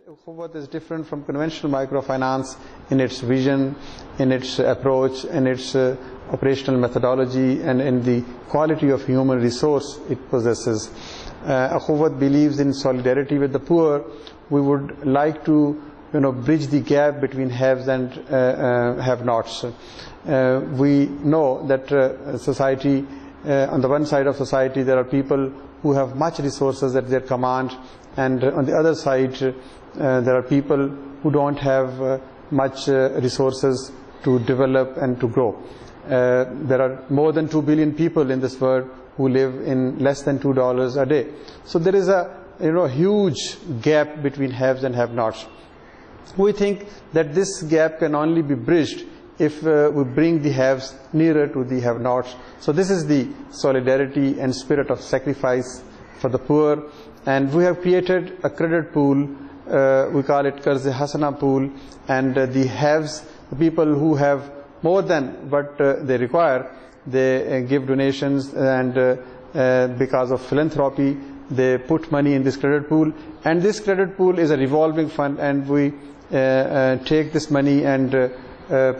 Akhuwat is different from conventional microfinance in its vision, in its approach, in its operational methodology, and in the quality of human resource it possesses. Akhuwat believes in solidarity with the poor. We would like to bridge the gap between haves and have-nots. We know that society, on the one side of society, there are people who have much resources at their command, and on the other side there are people who don't have much resources to develop and to grow. There are more than 2 billion people in this world who live in less than $2 a day. So there is a huge gap between haves and have-nots. We think that this gap can only be bridged if we bring the haves nearer to the have-nots. So this is the solidarity and spirit of sacrifice for the poor, and we have created a credit pool. We call it Qarz-e Hasana pool, and the haves, the people who have more than what they require, they give donations, and because of philanthropy they put money in this credit pool, and this credit pool is a revolving fund, and we take this money and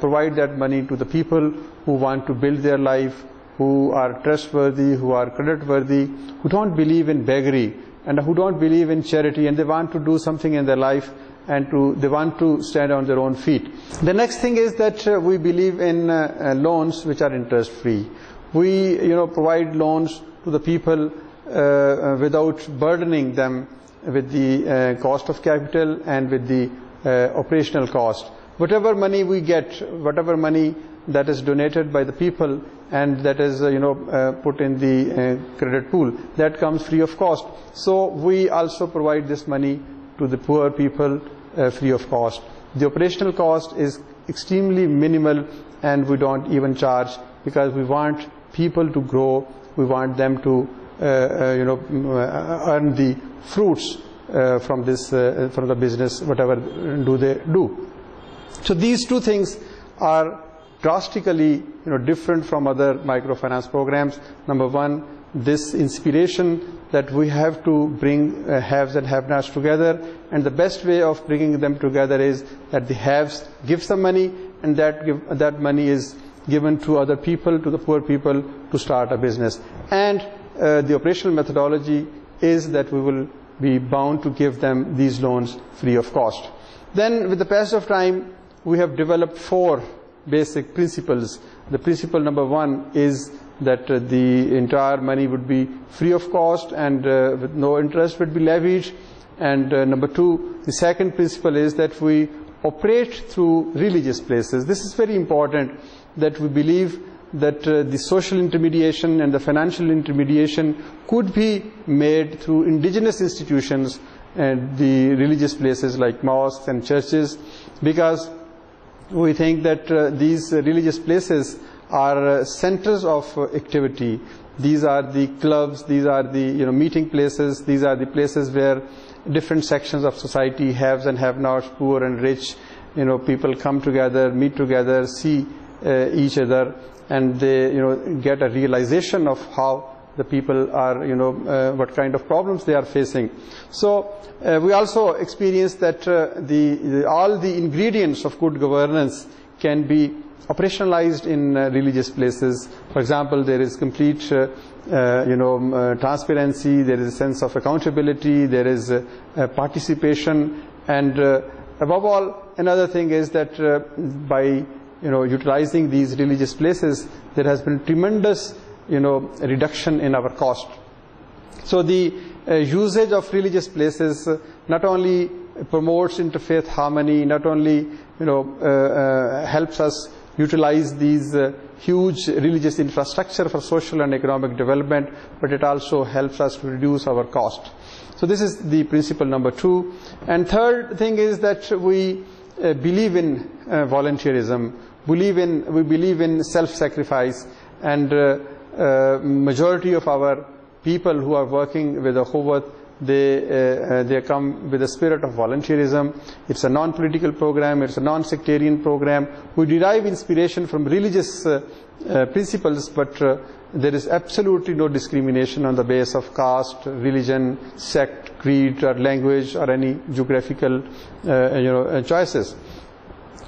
provide that money to the people who want to build their life, who are trustworthy, who are creditworthy, who don't believe in beggary and who don't believe in charity, and they want to do something in their life, and they want to stand on their own feet. The next thing is that we believe in loans which are interest free. We provide loans to the people without burdening them with the cost of capital and with the operational cost. Whatever money we get, whatever money that is donated by the people and that is put in the credit pool, that comes free of cost. So we also provide this money to the poor people free of cost. The operational cost is extremely minimal, and we don't even charge, because we want people to grow. We want them to earn the fruits from the business, whatever do they do. So these two things are drastically different from other microfinance programs. Number one, this inspiration that we have to bring haves and have-nots together, and the best way of bringing them together is that the haves give some money, and that money is given to other people, to the poor people, to start a business. And the operational methodology is that we will be bound to give them these loans free of cost. Then with the passage of time, we have developed 4 basic principles. The principle number 1 is that the entire money would be free of cost, and with no interest would be levied. And number 2, the second principle is that we operate through religious places. This is very important, that we believe that the social intermediation and the financial intermediation could be made through indigenous institutions and the religious places like mosques and churches, because we think that these religious places are centers of activity. These are the clubs, these are the meeting places, these are the places where different sections of society, haves and have-nots, poor and rich, people come together, meet together, see each other, and they get a realization of how the people are, what kind of problems they are facing. So we also experience that all the ingredients of good governance can be operationalized in religious places. For example, there is complete transparency, there is a sense of accountability, there is participation, and above all, another thing is that by utilizing these religious places, there has been tremendous reduction in our cost. So the usage of religious places not only promotes interfaith harmony, not only helps us utilize these huge religious infrastructure for social and economic development, but it also helps us to reduce our cost. So this is the principle number 2. And third thing is that we believe in volunteerism. We believe in self-sacrifice, and majority of our people who are working with Akhuwat, they come with the spirit of volunteerism. It's a non-political program, it's a non-sectarian program. We derive inspiration from religious principles, but there is absolutely no discrimination on the basis of caste, religion, sect, creed, or language, or any geographical choices.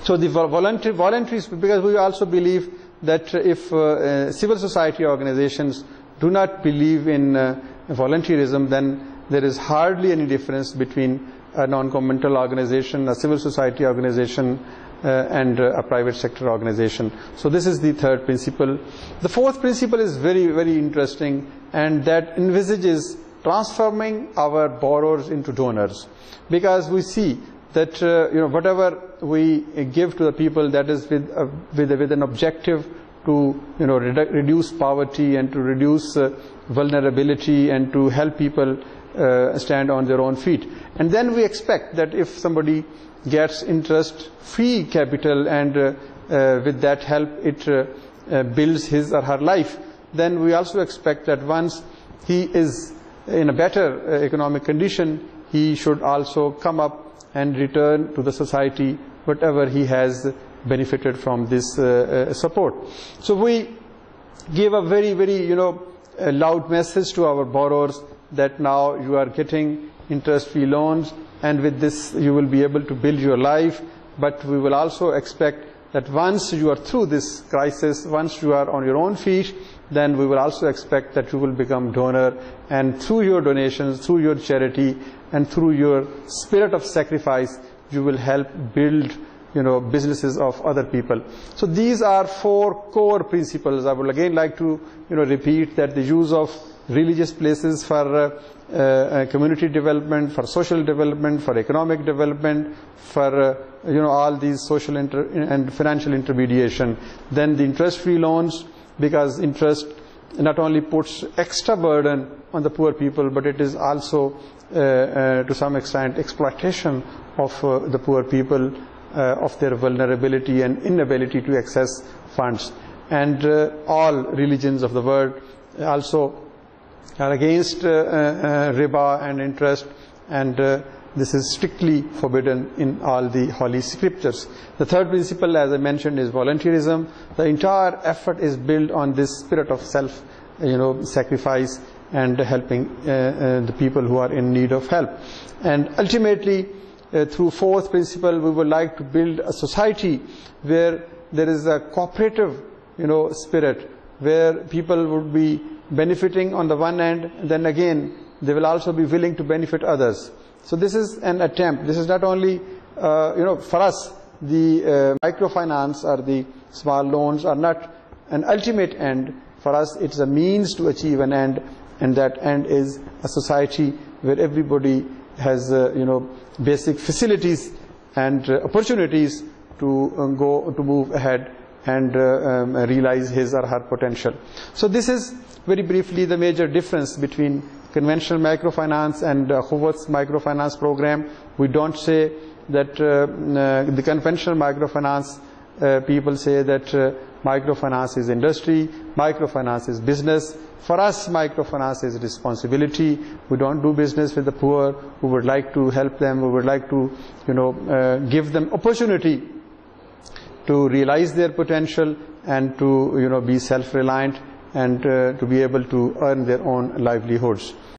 So the voluntaries, because we also believe that if civil society organizations do not believe in volunteerism, then there is hardly any difference between a non-governmental organization, a civil society organization, and a private sector organization. So this is the third principle. The fourth principle is very, very interesting, and that envisages transforming our borrowers into donors, because we see that whatever we give to the people, that is with an objective to reduce poverty and to reduce vulnerability and to help people stand on their own feet. And then we expect that if somebody gets interest-free capital and with that help it builds his or her life, then we also expect that once he is in a better economic condition, he should also come up and return to the society whatever he has benefited from this support. So we give a very, very a loud message to our borrowers that now you are getting interest-free loans, and with this you will be able to build your life. But we will also expect that once you are through this crisis, once you are on your own feet, then we will also expect that you will become donor, and through your donations, through your charity, and through your spirit of sacrifice, you will help build businesses of other people. So these are four core principles. I would again like to repeat that the use of religious places for community development, for social development, for economic development, for all these social and financial intermediation. Then the interest-free loans, because interest not only puts extra burden on the poor people, but it is also to some extent exploitation of the poor people, of their vulnerability and inability to access funds. And all religions of the world also are against riba and interest, and this is strictly forbidden in all the holy scriptures. The third principle, as I mentioned, is volunteerism. The entire effort is built on this spirit of self sacrifice and helping the people who are in need of help. And ultimately, through fourth principle, we would like to build a society where there is a cooperative spirit, where people would be benefiting on the one end, and then again they will also be willing to benefit others. So this is an attempt. This is not only for us, the microfinance or the small loans are not an ultimate end. For us, it's a means to achieve an end, and that end is a society where everybody has basic facilities and opportunities to move ahead and realize his or her potential. So this is very briefly the major difference between conventional microfinance and Akhuwat's microfinance program. We don't say that the conventional microfinance people say that microfinance is industry, microfinance is business. For us, microfinance is responsibility. We don't do business with the poor. We would like to help them. We would like to give them opportunity to realize their potential and to be self-reliant and to be able to earn their own livelihoods.